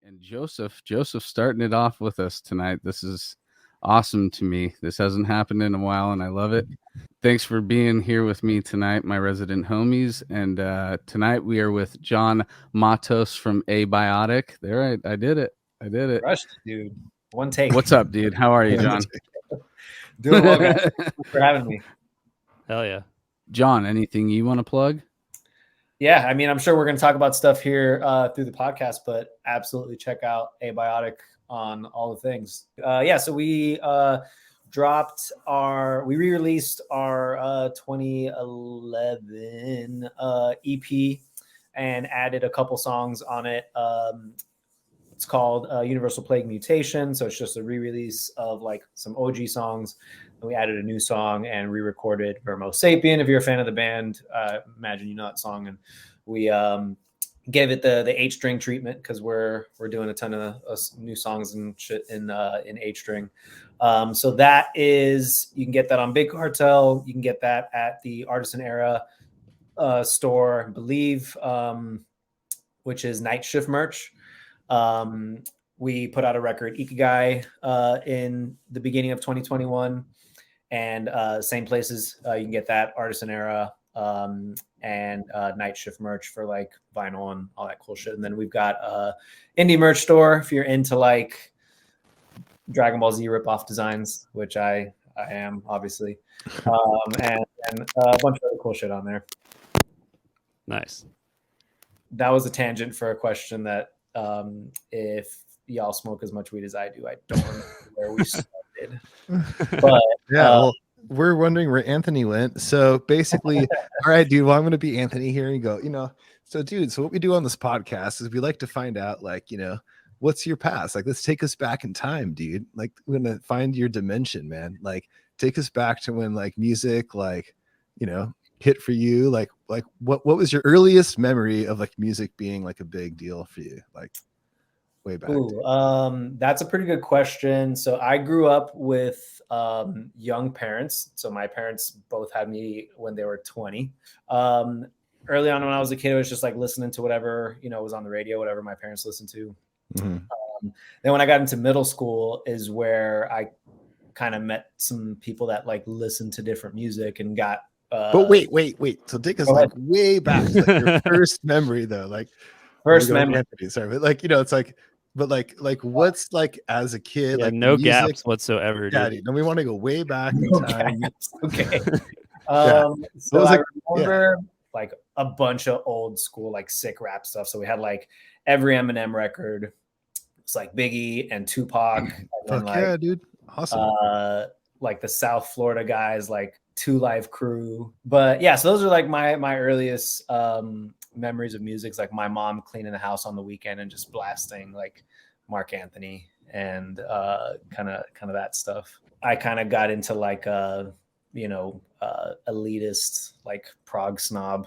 And Joseph starting it off with us tonight. This is awesome to me. This hasn't happened in a while, and I love it. Thanks for being here with me tonight, my resident homies. And tonight we are with John Matos from Abiotic. There, I did it. I did it. Rushed, dude. One take. What's up, dude? How are you, John? Doing well, guys. Thanks for having me. Hell yeah. John, anything you want to plug? Yeah, I mean, I'm sure we're going to talk about stuff here through the podcast, but absolutely check out Abiotic on all the things. So we re-released our 2011 EP and added a couple songs on it. It's called Universal Plague Mutation. So it's just a re-release of like some OG songs. And we added a new song and re-recorded Vermo Sapien. If you're a fan of the band, imagine you know that song. And we gave it the 8-string treatment because we're doing a ton of new songs and shit in 8-string. So that is, you can get that on Big Cartel. You can get that at the Artisan Era store, I believe, which is Night Shift merch. We put out a record, Ikigai, in the beginning of 2021, and same places you can get that, Artisan Era, and Night Shift merch for like vinyl and all that cool shit. And then we've got indie merch store if you're into like Dragon Ball Z ripoff designs, which I am obviously, and a bunch of other cool shit on there. Nice. That was a tangent for a question that if y'all smoke as much weed as I do, I don't remember where we started. But well, we're wondering where Anthony went. So basically, all right, dude, well, I'm going to be Anthony here and go, so what we do on this podcast is we like to find out, like, what's your past? Like, let's take us back in time, dude. Like, we're going to find your dimension, man. Like, take us back to when, like, music, like, hit for you. Like what was your earliest memory of like music being like a big deal for you? Like way back. That's a pretty good question. So I grew up with young parents. So my parents both had me when they were 20. Early on when I was a kid, it was just like listening to whatever, was on the radio, whatever my parents listened to. Mm-hmm. Then when I got into middle school is where I kind of met some people that like listened to different music and got but wait. So take us like way back, like your first memory though, like first memory. Sorry, but like it's like, but like what's like as a kid, like no music, gaps whatsoever. Daddy, no, we want to go way back in time. Okay. So I remember like a bunch of old school like sick rap stuff. So we had like every Eminem record. It's like Biggie and Tupac. And then, like, yeah, dude, awesome. Like the South Florida guys, like 2 Live Crew. But yeah, so those are like my earliest memories of music. It's like my mom cleaning the house on the weekend and just blasting like Mark Anthony and kind of that stuff. I kind of got into like elitist like prog snob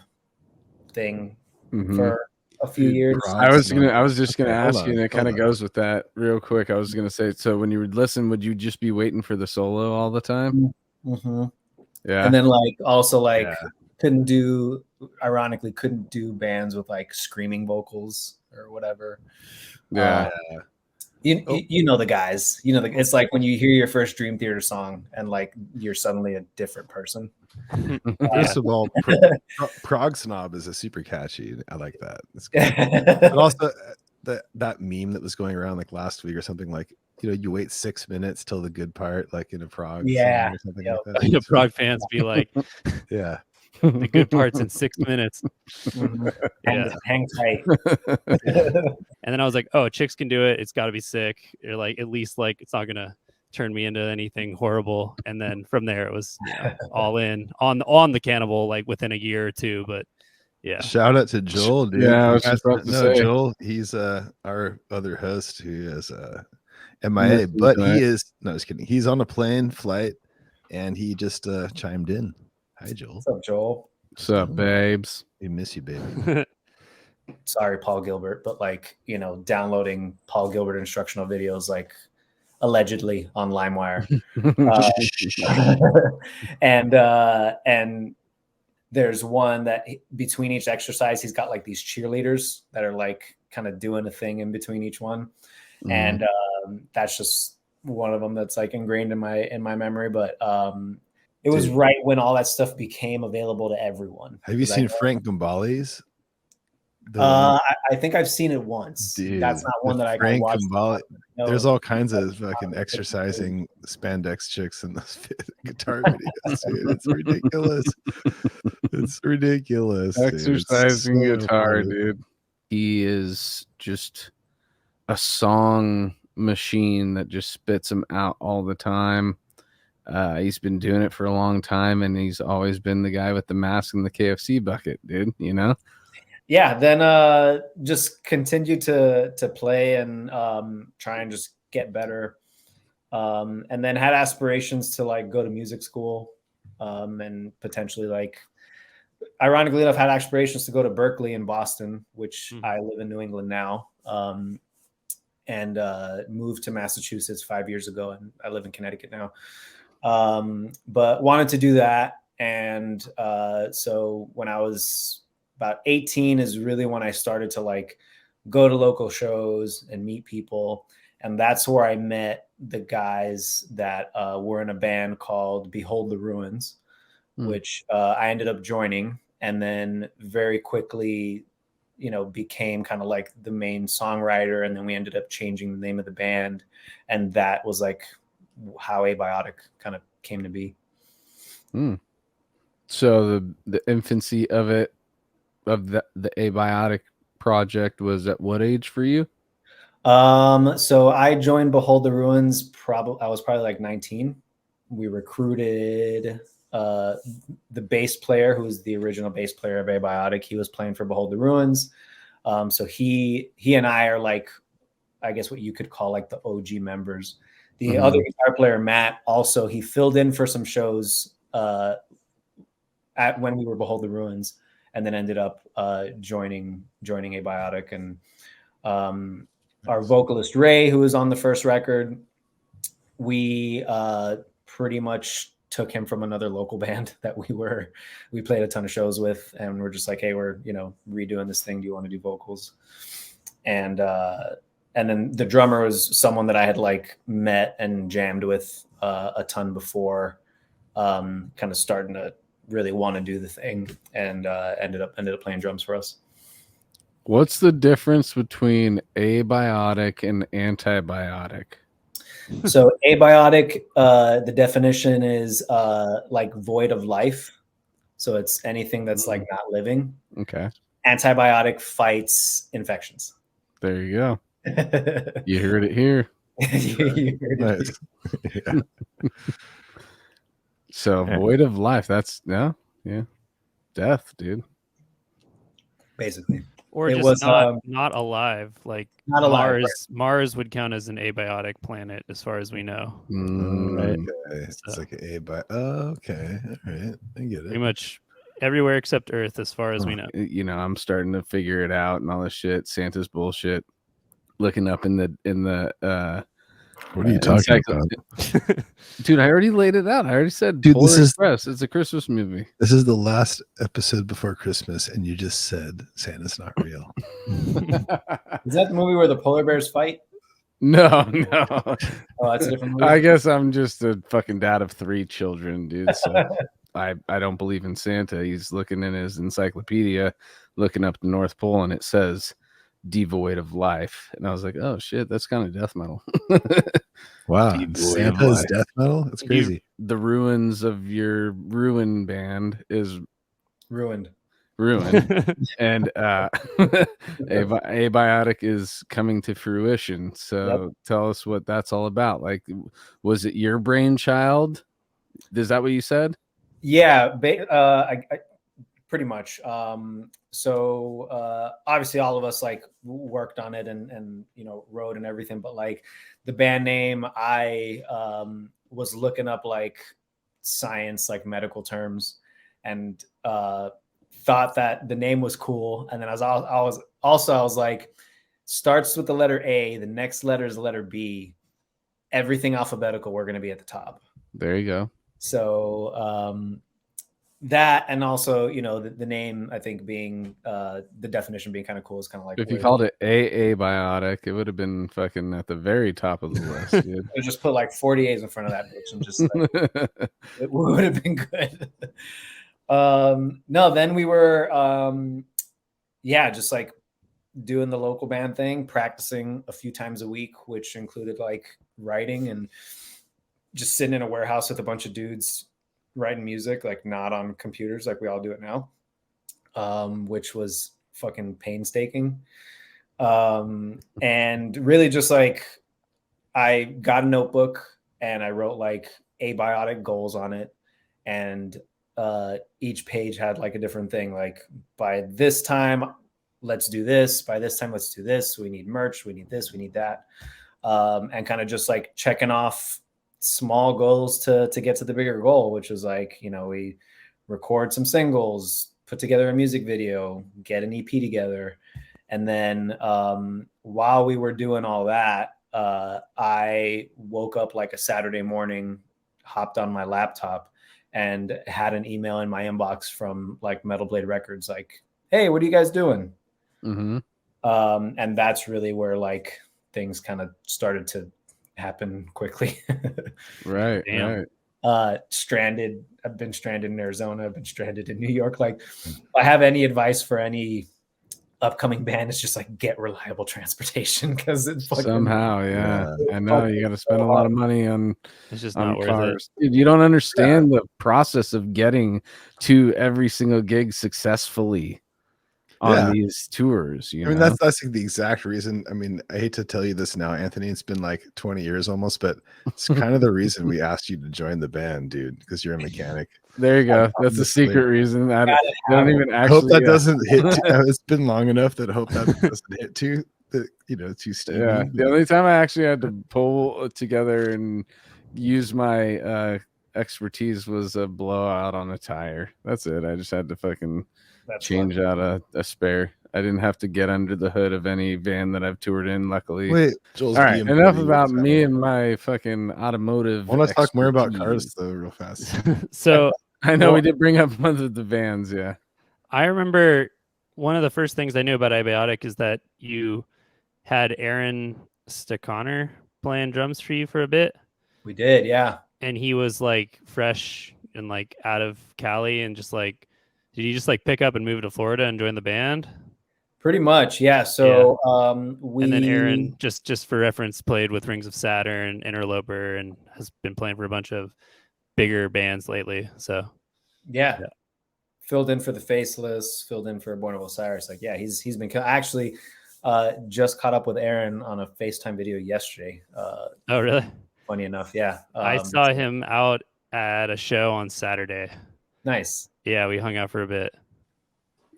thing for a few years. I was just gonna ask you, and it kind of goes with that real quick. I was gonna say, so when you would listen, would you just be waiting for the solo all the time? Mm-hmm. Yeah. And then like also like couldn't do bands with like screaming vocals or whatever. Yeah. You know the guys. It's like when you hear your first Dream Theater song and like you're suddenly a different person. First of all, prog snob is a super catchy. I like that. It's good. But also that meme that was going around like last week or something, like you wait 6 minutes till the good part, like in a prog song or something like that. The prog fans be like, yeah, the good part's in 6 minutes. Hang tight. And then I was like, oh, chicks can do it. It's got to be sick. Or like at least like it's not gonna turn me into anything horrible. And then from there it was all in on the Cannibal like within a year or two. But yeah, shout out to Joel, dude. Yeah, I was just about to say. Joel, he's our other host who is MIA, but he is just kidding. He's on a plane flight and he just chimed in. Hi, Joel. What's up, Joel? What's up, babes? We miss you, baby. Sorry, Paul Gilbert, but like, downloading Paul Gilbert instructional videos, like allegedly on LimeWire. And there's one that between each exercise, he's got like these cheerleaders that are like kind of doing a thing in between each one. Mhm. And that's just one of them that's like ingrained in my memory. But it was Dude. right when all that stuff became available to everyone. Have you 'Cause I seen know- Frank Gambale's? The one- I think I've seen it once. Dude, That's not one the that I Frank watched. Gambale. No. There's all kinds of fucking exercising spandex chicks in those guitar videos, dude. It's ridiculous. It's ridiculous. Dude. It's Exercising so guitar, funny. dude. He is just a song machine that just spits them out all the time. He's been doing it for a long time, and he's always been the guy with the mask and the KFC bucket, dude. You know? Yeah. Then just continue to play and try and just get better. And then had aspirations to like go to music school and potentially like, ironically enough, had aspirations to go to Berkeley in Boston, which I live in New England now, and moved to Massachusetts 5 years ago, and I live in Connecticut now. But wanted to do that, and so when I was about 18 is really when I started to like go to local shows and meet people, and that's where I met the guys that were in a band called Behold the Ruins, which I ended up joining, and then very quickly, you know, became kind of like the main songwriter, and then we ended up changing the name of the band, and that was like how Abiotic kind of came to be. So the infancy of it, of the Abiotic project, was at what age for you? So I joined Behold the Ruins. I was probably like 19. We recruited the bass player, who was the original bass player of Abiotic. He was playing for Behold the Ruins. So he and I are like, I guess what you could call like the OG members. The other guitar player, Matt, also he filled in for some shows when we were Behold the Ruins, and then ended up joining Abiotic. And our vocalist Ray, who was on the first record, we pretty much took him from another local band that we played a ton of shows with, and we're just like, hey, we're, you know, redoing this thing. Do you want to do vocals? And then the drummer was someone that I had like met and jammed with a ton before, kind of starting to really want to do the thing, and ended up playing drums for us. What's the difference between abiotic and antibiotic? So abiotic, the definition is like void of life. So it's anything that's like not living. Okay. Antibiotic fights infections. There you go. You heard it here. You heard it. Nice. Yeah. So void of life. That's yeah. Death, dude. Basically. Or It just was, not alive. Like Not alive, Mars would count as an abiotic planet as far as we know. Right. Okay. It's So- like an A by. Oh, okay. All right. I get Pretty it. much everywhere except Earth as far as we know. You know, I'm starting to figure it out and all this shit. Santa's bullshit. Looking up in the What are you talking encycl- about? Dude, I already laid it out. I already said Dude, Polar this is- Express. It's a Christmas movie. This is the last episode before Christmas, and you just said Santa's not real. Is that the movie where the polar bears fight? No. Oh, that's a different movie. I guess I'm just a fucking dad of 3 children, dude. So I don't believe in Santa. He's looking in his encyclopedia, looking up the North Pole, and it says devoid of life. And I was like, oh shit, that's kind of death metal. Wow. Devoid of Santa's life. death metal? That's crazy. The ruins of your ruin band is Ruined. ruined. And abiotic is coming to fruition. So tell us what that's all about. Like, was it your brainchild? Is that what you said? Yeah, I pretty much. So obviously all of us like worked on it and you know, wrote and everything, but like the band name, I was looking up like science, like medical terms, and thought that the name was cool. And then I was like, starts with the letter A, the next letter is the letter B, everything alphabetical, we're going to be at the top. There you go. So that, and also, you know, the name, I think, being the definition being kind of cool is kind of like, If you where called it Abiotic, it would have been fucking at the very top of the list, dude. they just put like 40 A's in front of that bitch and just like, it would have been good. No, then we were just like doing the local band thing, practicing a few times a week, which included like writing and just sitting in a warehouse with a bunch of dudes writing music, like not on computers like we all do it now, which was fucking painstaking. And really just like, I got a notebook and I wrote like abiotic goals on it. And each page had like a different thing. Like, by this time, let's do this. By this time, let's do this. We need merch. We need this. We need that. And kind of just like checking off small goals to get to the bigger goal, which is like, you know, we record some singles, put together a music video, get an EP together. And then while we were doing all that, I woke up like a Saturday morning, hopped on my laptop, and had an email in my inbox from like Metal Blade Records, like, "Hey, what are you guys doing?" Mm-hmm. And that's really where like things kind of started to happen quickly. Right, Damn. right. Stranded. I've been stranded in Arizona. I've been stranded in New York. Like, if I have any advice for any upcoming band, it's just like get reliable transportation, because it's fucking, Somehow, yeah. I know you got to spend a so lot hard. of money on It's just not worth cars. Dude, you don't understand the process of getting to every single gig successfully on these tours. You I mean, know, that's like the exact reason. I mean, I hate to tell you this now, Anthony. It's been like 20 years almost, but it's kind of the reason we asked you to join the band, dude, because you're a mechanic. there you go. That's the secret reason. I don't even I hope actually. that doesn't hit. It's been long enough that I hope that doesn't hit too. Too steamy. Yeah, the only time I actually had to pull together and use my expertise was a blowout on a tire. That's it. I just had to fucking change out a spare. I didn't have to get under the hood of any van that I've toured in, luckily. Wait, Joel's all right, BMW. enough about me and my fucking automotive. I want to talk more about expertise. cars though, real fast. So I know we did bring up one of the vans, yeah. I remember one of the first things I knew about Abiotic is that you had Aaron Stacconner playing drums for you for a bit. We did, yeah. And he was like fresh and like out of Cali, and just like, did you just like pick up and move to Florida and join the band? Pretty much, yeah. So and then Aaron, just for reference, played with Rings of Saturn, Interloper, and has been playing for a bunch of bigger bands lately. So yeah. Filled in for the Faceless, filled in for Born of Osiris. Like, yeah, he's been actually just caught up with Aaron on a FaceTime video yesterday. Oh, really? Funny enough, yeah. I saw him out at a show on Saturday. Nice. Yeah, we hung out for a bit.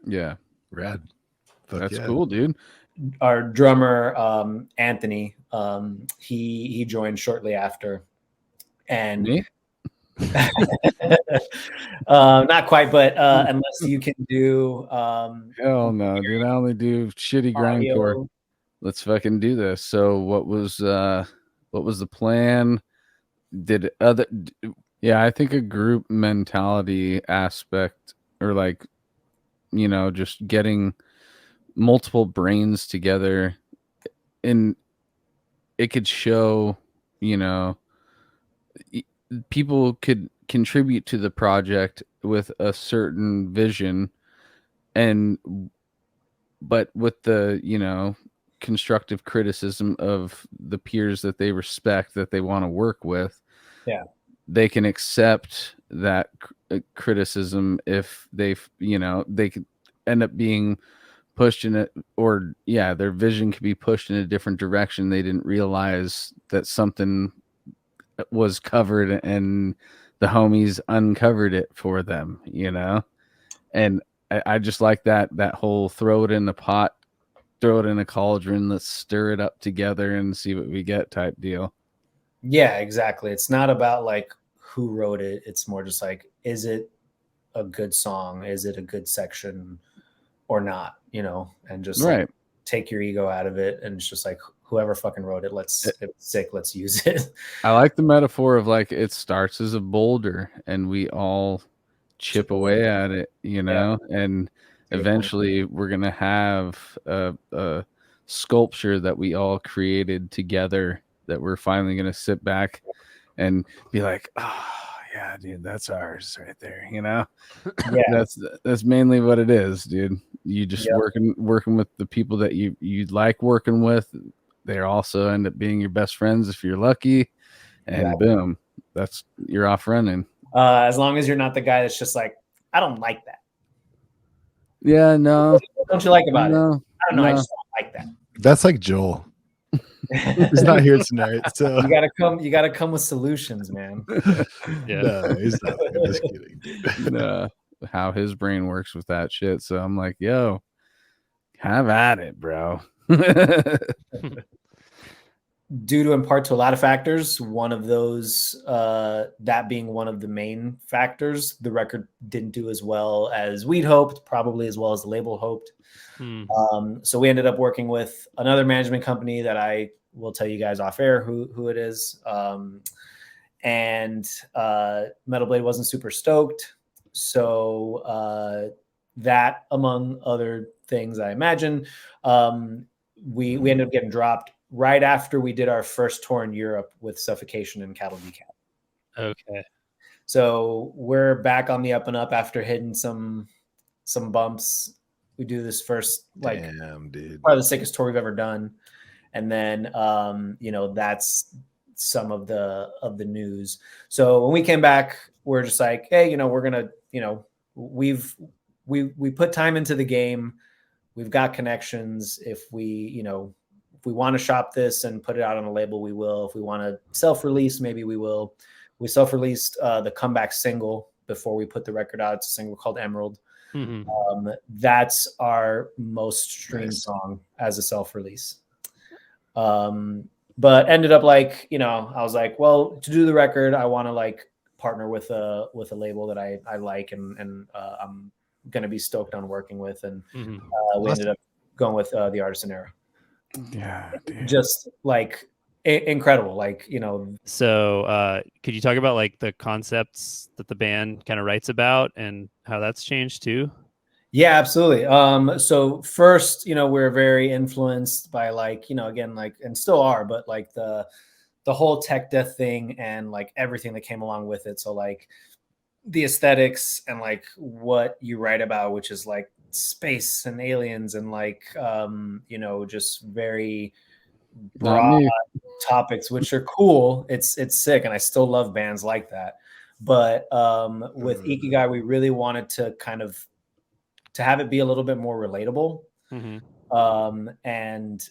Yeah, rad. That's cool, dude. Our drummer Anthony, he joined shortly after, and me? not quite, but unless you can do hell no, dude. I only do shitty grindcore. Let's fucking do this. So what was the plan? I think a group mentality aspect, or like, you know, just getting multiple brains together, and it could show, you know, people could contribute to the project with a certain vision, but with the, you know, constructive criticism of the peers that they respect, that they want to work with. Yeah, they can accept that criticism if you know, they could end up being pushed in it, or their vision could be pushed in a different direction. They didn't realize that something was covered and the homies uncovered it for them, you know. And I just like that whole throw it in the pot, throw it in a cauldron, let's stir it up together and see what we get type deal. Yeah, exactly. It's not about like who wrote it. It's more just like, is it a good song? Is it a good section or not? You know, and just like, take your ego out of it. And it's just like, whoever fucking wrote it, if it's sick, let's use it. I like the metaphor of like, it starts as a boulder and we all chip away at it, you know, and eventually we're going to have a sculpture that we all created together that we're finally going to sit back and be like, oh yeah, dude, that's ours right there, you know. Yeah. That's mainly what it is, dude. You just working with the people that you like working with. They also end up being your best friends if you're lucky, and boom, you're off running. As long as you're not the guy that's just like, I don't like that. Yeah, no. What don't you like about it? I don't know. I just don't like that. That's like Joel. He's not here tonight, so you gotta come with solutions, man. Yeah. No, he's not. I'm just kidding, dude. No, how his brain works with that shit. So I'm like, yo, have at it, bro. Due to in part to a lot of factors, one of those that being one of the main factors, the record didn't do as well as we'd hoped, probably as well as the label hoped. So we ended up working with another management company that I will tell you guys off air who it is. And Metal Blade wasn't super stoked. So that, among other things, I imagine, we ended up getting dropped right after we did our first tour in Europe with Suffocation and Cattle Decap. Okay. So we're back on the up and up after hitting some bumps. We do this first, like, damn, dude, probably the sickest tour we've ever done. And then, you know, that's some of the news. So when we came back, we're just like, hey, you know, we're going to, you know, we put time into the game. We've got connections. If we want to shop this and put it out on a label, we will. If we want to self-release, maybe we will. We self-released the comeback single before we put the record out. It's a single called Emerald. That's our most streamed song as a self-release. But ended up, like, you know, I was like, well, to do the record, I want to like partner with a label that I like and I'm going to be stoked on working with. And we ended up going with the Artisan Era. Yeah, dude. Just like incredible, like, you know. So could you talk about like the concepts that the band kind of writes about and how that's changed too? Yeah, absolutely. So first, you know, we're very influenced by, like, you know, again, like, and still are, but like the whole tech death thing and like everything that came along with it. So like the aesthetics and like what you write about, which is like space and aliens and like you know, just very broad topics, which are cool. It's sick, and I still love bands like that. But with Ikigai, we really wanted to kind of to have it be a little bit more relatable. And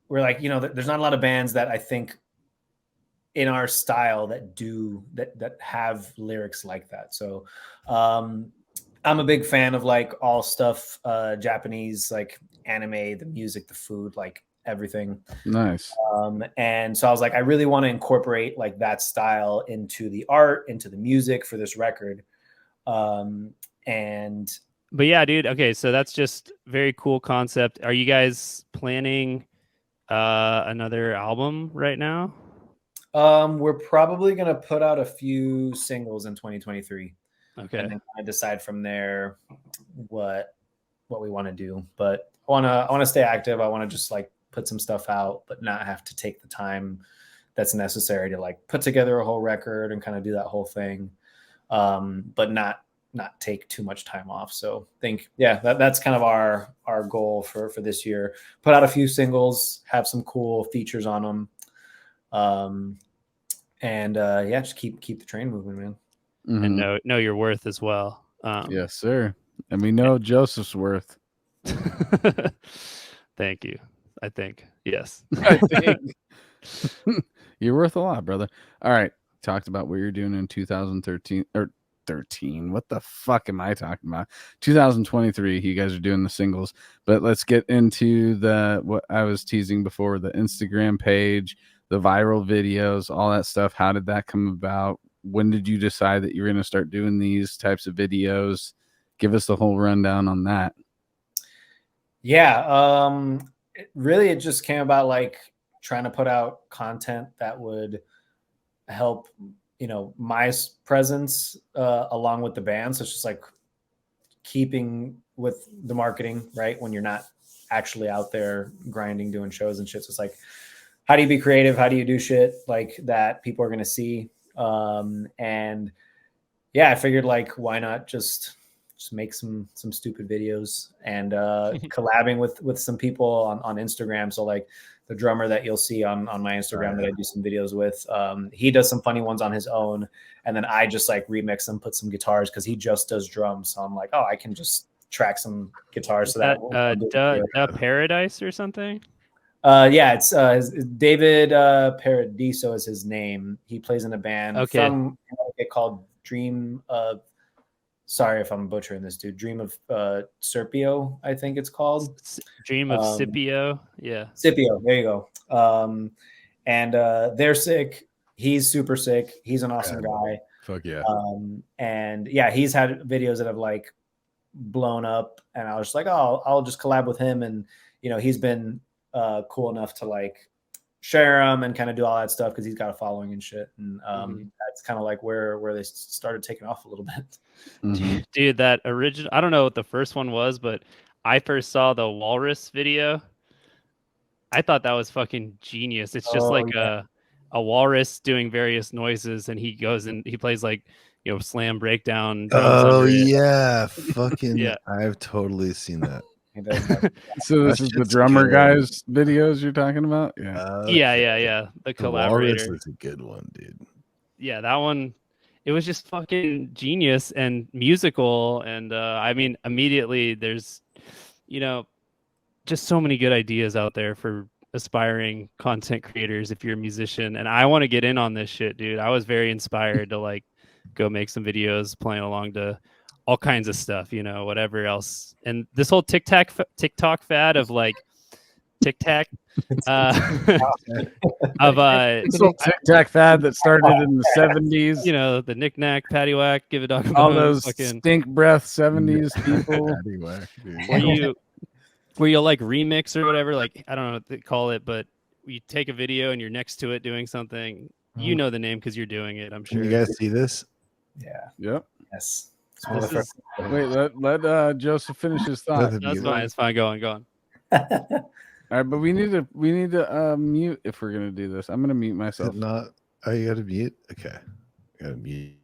we're like, you know, there's not a lot of bands that I think in our style that do that have lyrics like that. So I'm a big fan of like all stuff Japanese, like anime, the music, the food, like everything. Nice. And so I was like, I really want to incorporate like that style into the art, into the music for this record. But yeah, dude. Okay, so that's just very cool concept. Are you guys planning another album right now? We're probably gonna put out a few singles in 2023. Okay. And then I decide from there what we want to do. But I wanna stay active. I want to just like put some stuff out, but not have to take the time that's necessary to like put together a whole record and kind of do that whole thing. But not take too much time off. So I think, yeah, that's kind of our goal for this year. Put out a few singles, have some cool features on them. And yeah, just keep the train moving, man. And know your worth as well. Yes, sir. And we know Joseph's worth. Thank you. I think. Yes. I think. You're worth a lot, brother. All right. Talked about what you're doing in 2013 or 13. What the fuck am I talking about? 2023. You guys are doing the singles, but let's get into what I was teasing before, the Instagram page, the viral videos, all that stuff. How did that come about? When did you decide that you were going to start doing these types of videos? Give us the whole rundown on that. Yeah. It just came about like trying to put out content that would help my presence along with the band. So it's just like keeping with the marketing, right? When you're not actually out there grinding, doing shows and shit. So it's like, how do you be creative? How do you do shit like that people are going to see? And yeah, I figured like, why not just make some stupid videos and collabing with some people on Instagram. So like the drummer that you'll see on my Instagram that I do some videos with, he does some funny ones on his own. And then I just like remix them, put some guitars because he just does drums. So I'm like, oh, I can just track some guitars. So that Paradise or something. Yeah, it's David Paradiso is his name. He plays in a band from called Dream of. Sorry if I'm butchering this, dude. Dream of Serpio, I think it's called. Dream of Scipio. Yeah. Scipio. There you go. And they're sick. He's super sick. He's an awesome guy. Fuck yeah. And yeah, he's had videos that have like blown up, and I was just like, oh, I'll just collab with him. And he's been cool enough to like share them and kind of do all that stuff because he's got a following and shit. And that's kind of like where they started taking off a little bit. Dude, that original, I don't know what the first one was, but I first saw the Walrus video. I thought that was fucking genius. It's just a walrus doing various noises, and he goes and he plays like slam breakdown drums. Oh yeah, fucking yeah. I've totally seen that. So this is the drummer guy's videos you're talking about? Yeah. The collaborator. That's a good one, dude. Yeah, that one. It was just fucking genius and musical. And I mean, immediately there's, just so many good ideas out there for aspiring content creators if you're a musician. And I want to get in on this shit, dude. I was very inspired to like go make some videos playing along to all kinds of stuff, whatever else. And this whole TikTok fad of like TikTok of this whole TikTok fad that started in the 70s, the knick-knack, paddywhack, give a dog a all those stink breath 70s people. where you'll like remix or whatever, like I don't know what they call it, but you take a video and you're next to it doing something. You know the name because you're doing it, I'm sure. Can you guys see this? Yeah. Yep. Yes. Wait, let Joseph finish his thought. That's fine. It's fine. Go on. All right, but we need to mute if we're gonna do this. I'm gonna mute myself. Oh, you gotta mute. Okay, gotta mute.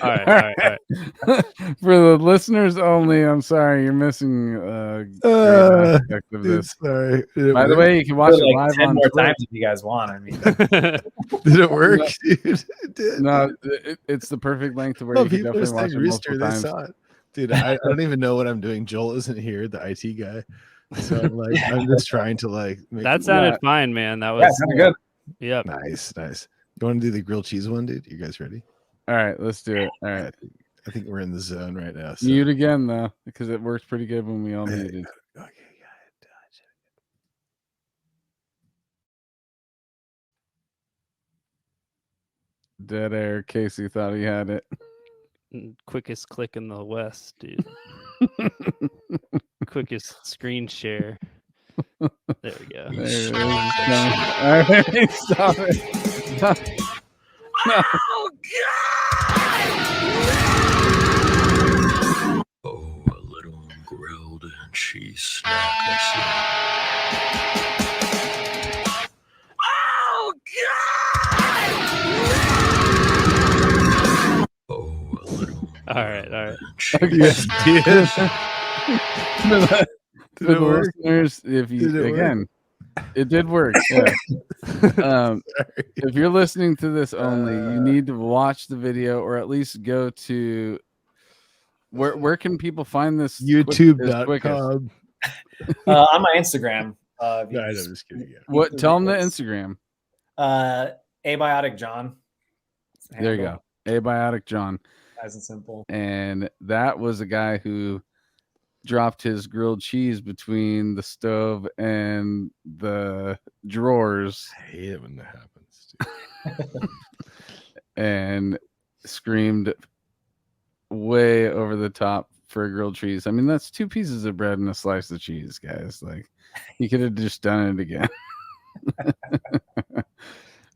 All right. For the listeners only, I'm sorry, you're missing a great aspect of this. Sorry. By the way, you can watch it live 10 on more Twitch times if you guys want. I mean, did it work, dude? It did. No, it's the perfect length to where you can definitely watch it multiple times. Saw it. Dude, I don't even know what I'm doing. Joel isn't here, the IT guy. So I'm just trying to like make that sounded fine, man. That was good. Yep. Nice. You want to do the grilled cheese one, dude? You guys ready? All right, let's do it. All right. I think we're in the zone right now. So. Mute again though, because it works pretty good when we all muted. Okay, Dead air. Casey thought he had it. Quickest click in the West, dude. Quickest screen share. There we go. There it is. All right, stop it. No. Oh, God! Oh, a little grilled cheese snack. Oh, God! Oh, a little. All right. Okay. For the listeners, if you it did work. Yeah. If you're listening to this only, you need to watch the video or at least go to where can people find this? YouTube.com. On my Instagram, If you No, I'm just just kidding. Yeah. What? the Tell them the videos. Instagram. Abiotic John. There you go. Abiotic John. Nice and simple. And that was a guy who dropped his grilled cheese between the stove and the drawers I hate it when that happens. Dude. and screamed way over the top for a grilled cheese. I mean, that's 2 pieces of bread and a slice of cheese, guys. Like, he could have just done it again.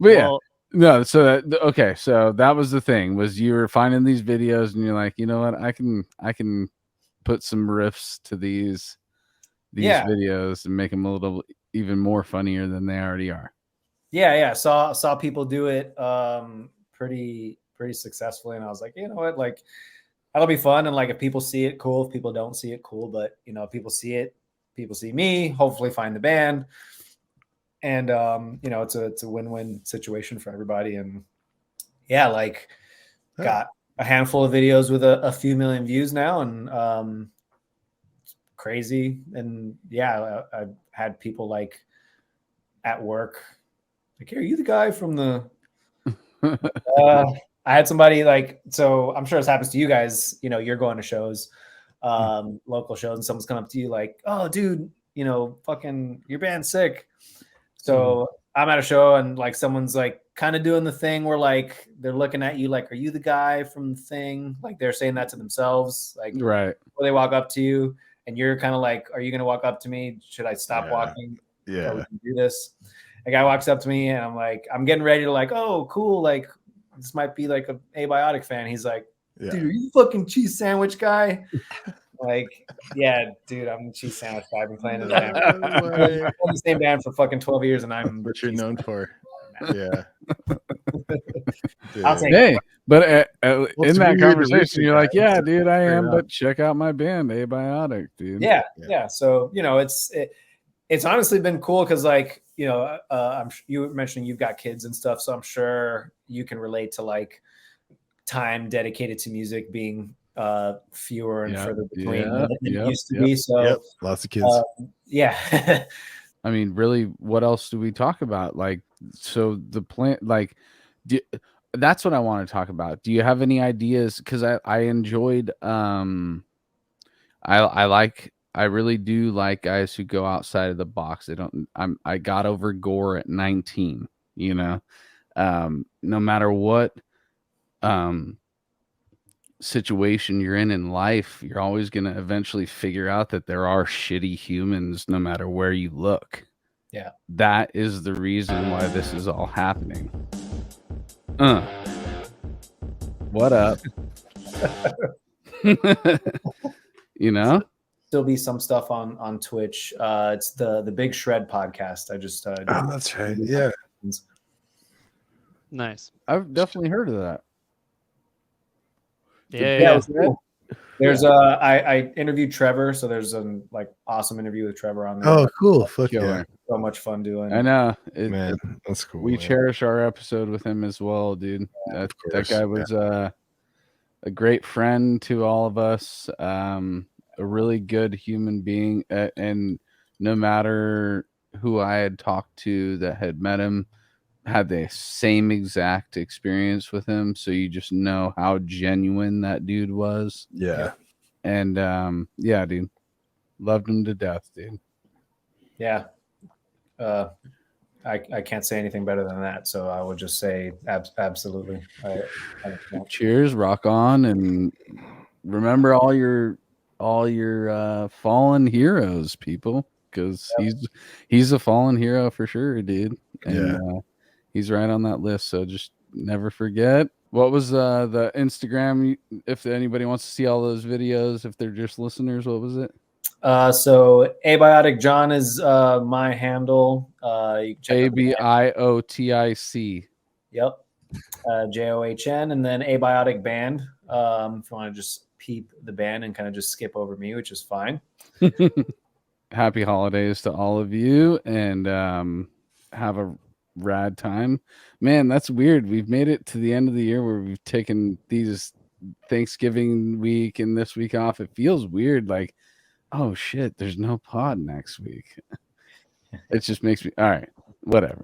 But yeah, no. So okay, so that was the thing, was you were finding these videos and you're like, you know what, I can put some riffs to these Yeah. videos and make them a little even more funnier than they already are. Yeah. Saw people do it pretty successfully, and I was like, you know what, like that'll be fun. And like if people see it, cool. If people don't see it, cool. But you know, if people see it, people see me. Hopefully, find the band, and you know, it's a win-win situation for everybody. And yeah, like got a handful of videos with a few million views now, and crazy. And yeah, I've had people like at work like, hey, are you the guy from the I had somebody like, so I'm sure this happens to you guys, you know, you're going to shows, local shows, and someone's coming up to you like, oh dude, you know, fucking your band's sick. So I'm at a show and like someone's like kind of doing the thing where like they're looking at you like, are you the guy from the thing? Like they're saying that to themselves, like Right. before they walk up to you, and you're kind of like, are you going to walk up to me? Should I stop Yeah. walking? Yeah. Or we can do this. A guy walks up to me and I'm like, I'm getting ready to like, oh, cool. Like this might be like a Abiotic fan. He's like, dude, are you the fucking cheese sandwich guy? Like, yeah, dude, I'm the cheese sandwich guy. I've been playing in the band. I've been in the same band for fucking 12 years, and I'm what you're known for. Yeah. I'll take Hey, but in that you're the conversation, reason, you're like, guys. yeah, dude, I Fair am, enough. but check out my band, Abiotic, dude. yeah. So, you know, it's honestly been cool because, like, you know, you were mentioning you've got kids and stuff, so I'm sure you can relate to like time dedicated to music being fewer and further between than it used to be. So, lots of kids. Yeah. I mean, really, what else do we talk about? Like, so the plan, like, that's what I want to talk about. Do you have any ideas? Because I enjoyed, I really do like guys who go outside of the box. I got over gore at 19, you know, no matter what, situation you're in life, you're always going to eventually figure out that there are shitty humans no matter where you look. Yeah. That is the reason why this is all happening. What up? You know? Still be some stuff on Twitch. It's the Big Shred podcast. I just Oh, that's right. Yeah. Nice. I've definitely heard of that. Yeah. Cool. There's I interviewed Trevor, so there's a like awesome interview with Trevor on there. Oh, cool. Fuck yeah. So much fun doing. I know. Man, that's cool. We cherish our episode with him as well, dude. That guy was a great friend to all of us. A really good human being, and no matter who I had talked to that had met him, had the same exact experience with him. So you just know how genuine that dude was. Yeah. And yeah, dude, loved him to death, dude. Yeah. I can't say anything better than that. So I would just say absolutely. Cheers, rock on, and remember all your fallen heroes, people, because he's a fallen hero for sure, dude. And he's right on that list. So just never forget. What was the Instagram? If anybody wants to see all those videos, if they're just listeners, what was it? So Abiotic John is my handle. You can check ABIOTIC. Yep. JOHN, and then Abiotic Band. If you want to just peep the band and kind of just skip over me, which is fine. Happy holidays to all of you, and have a rad time. Man, that's weird. We've made it to the end of the year where we've taken these Thanksgiving week and this week off. It feels weird, like, oh shit, there's no pod next week. It just makes me all right. Whatever.